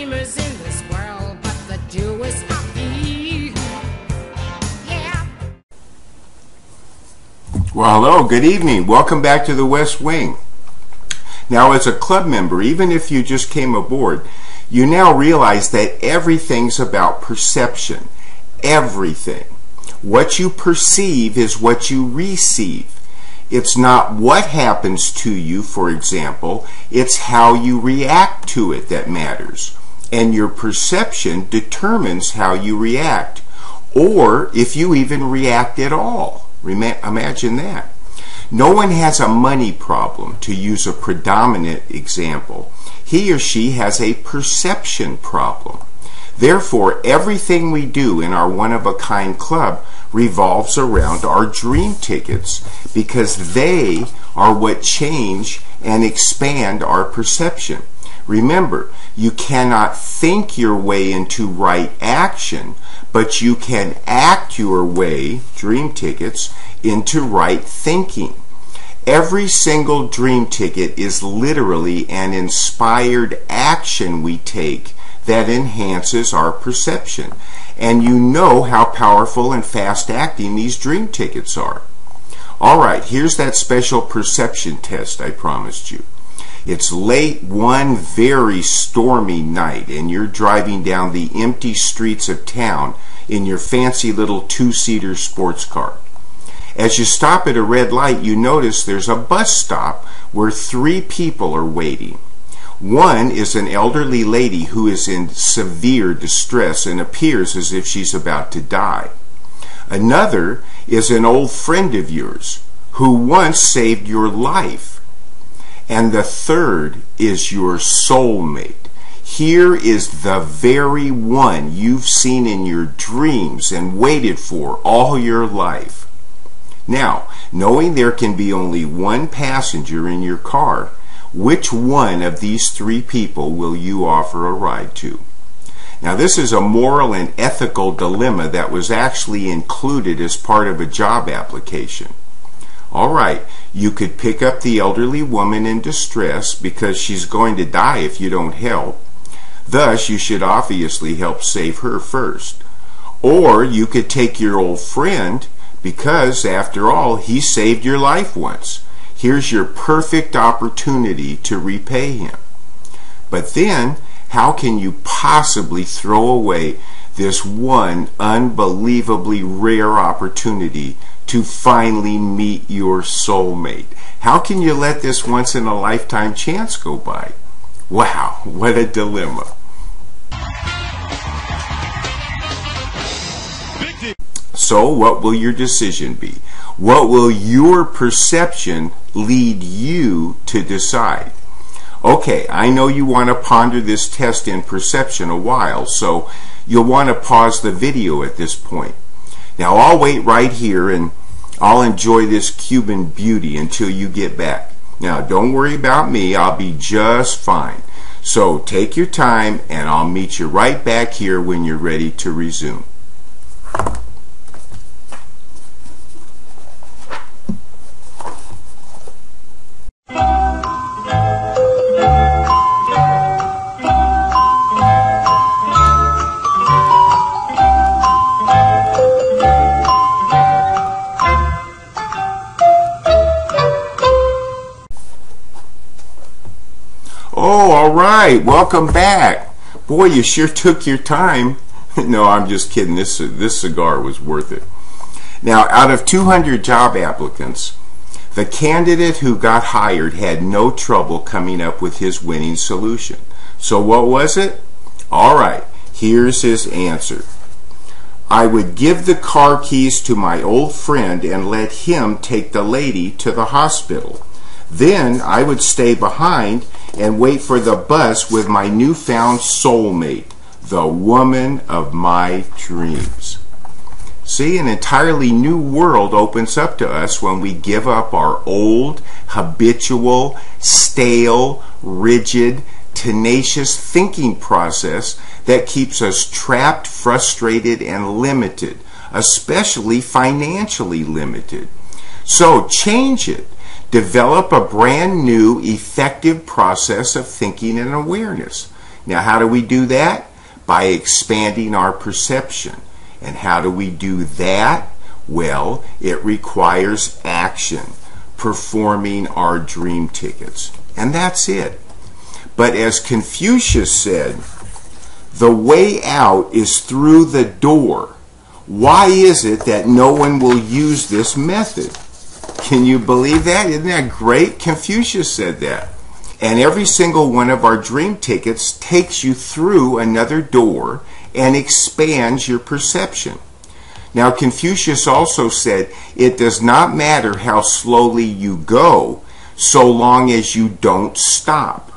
dreamers in this world, but the doers are few. Yeah. Well, hello, good evening. Welcome back to the West Wing. Now, as a club member, even if you just came aboard, you now realize that everything's about perception. Everything. What you perceive is what you receive. It's not what happens to you, for example, it's how you react to it that matters. And your perception determines how you react, or if you even react at all. Imagine that. No one has a money problem, to use a predominant example. He or she has a perception problem. Therefore, everything we do in our one-of-a-kind club revolves around our dream tickets because they are what change and expand our perception. Remember, you cannot think your way into right action, but you can act your way, dream tickets, into right thinking. Every single dream ticket is literally an inspired action we take that enhances our perception. And you know how powerful and fast acting these dream tickets are. Alright, here's that special perception test I promised you. It's late one very stormy night and you're driving down the empty streets of town in your fancy little two-seater sports car. As you stop at a red light, you notice there's a bus stop where 3 people are waiting. One is an elderly lady who is in severe distress and appears as if she's about to die. Another is an old friend of yours who once saved your life. And the third is your soulmate. Here is the very one you've seen in your dreams and waited for all your life. Now, knowing there can be only one passenger in your car, which one of these 3 people will you offer a ride to? Now, this is a moral and ethical dilemma that was actually included as part of a job application. Alright, you could pick up the elderly woman in distress because she's going to die if you don't help. Thus, you should obviously help save her first. Or you could take your old friend because, after all, he saved your life once. Here's your perfect opportunity to repay him. But then, how can you possibly throw away this one unbelievably rare opportunity to finally meet your soulmate? How can you let this once-in-a-lifetime chance go by? Wow, what a dilemma. So, what will your decision be? What will your perception lead you to decide? Okay, I know you want to ponder this test in perception a while, so you'll want to pause the video at this point. Now, I'll wait right here and I'll enjoy this Cuban beauty until you get back. Now, don't worry about me, I'll be just fine. So, take your time and I'll meet you right back here when you're ready to resume. Oh, all right. Welcome back. Boy, you sure took your time. No, I'm just kidding. This cigar was worth it. Now, out of 200 job applicants, the candidate who got hired had no trouble coming up with his winning solution. So what was it? All right. Here's his answer. I would give the car keys to my old friend and let him take the lady to the hospital. Then I would stay behind and wait for the bus with my newfound soulmate, the woman of my dreams. See, an entirely new world opens up to us when we give up our old, habitual, stale, rigid, tenacious thinking process that keeps us trapped, frustrated, and limited, especially financially limited. So change it. Develop a brand new, effective process of thinking and awareness. Now, how do we do that? By expanding our perception. And how do we do that? Well, it requires action, performing our dream tickets. And that's it. But as Confucius said, the way out is through the door. Why is it that no one will use this method? Can you believe that? Isn't that great? Confucius said that. And every single one of our dream tickets takes you through another door and expands your perception. Now, Confucius also said, it does not matter how slowly you go, so long as you don't stop.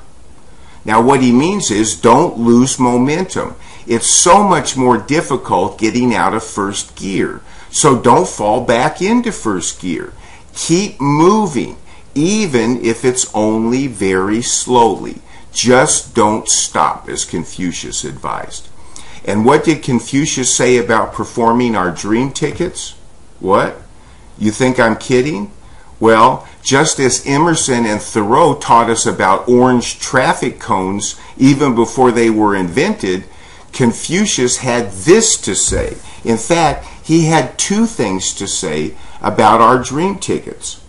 Now, what he means is, don't lose momentum. It's so much more difficult getting out of first gear. So don't fall back into first gear. Keep moving, even if it's only very slowly. Just don't stop, as Confucius advised. And what did Confucius say about performing our dream tickets? What? You think I'm kidding? Well, just as Emerson and Thoreau taught us about orange traffic cones even before they were invented, Confucius had this to say. In fact, he had two things to say about our dream tickets.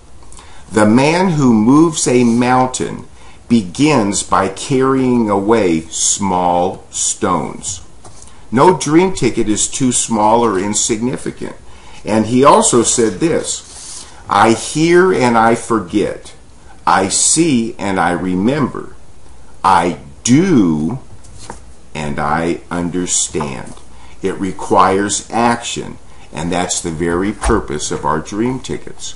The man who moves a mountain begins by carrying away small stones. No dream ticket is too small or insignificant. And he also said this, I hear and I forget. I see and I remember. I do and I understand. It requires action, and that's the very purpose of our dream tickets.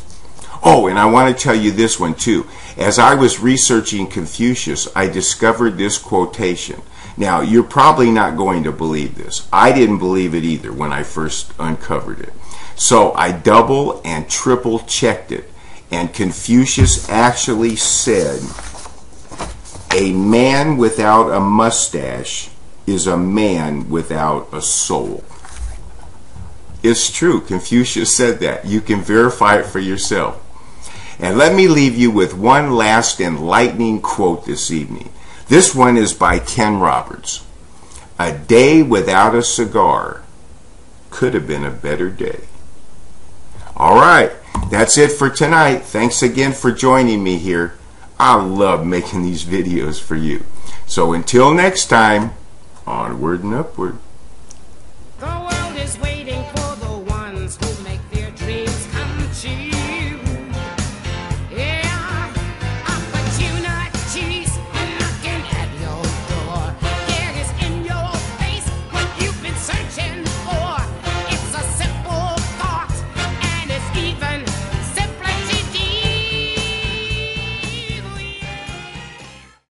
Oh, and I want to tell you this one too. As I was researching Confucius, I discovered this quotation. Now, you're probably not going to believe this. I didn't believe it either when I first uncovered it. So I double and triple checked it. And Confucius actually said, a man without a mustache is a man without a soul. It's true. Confucius said that. You can verify it for yourself. And let me leave you with one last enlightening quote this evening. This one is by Ken Roberts. A day without a cigar could have been a better day. All right, that's it for tonight. Thanks again for joining me here. I love making these videos for you. So until next time, onward and upward.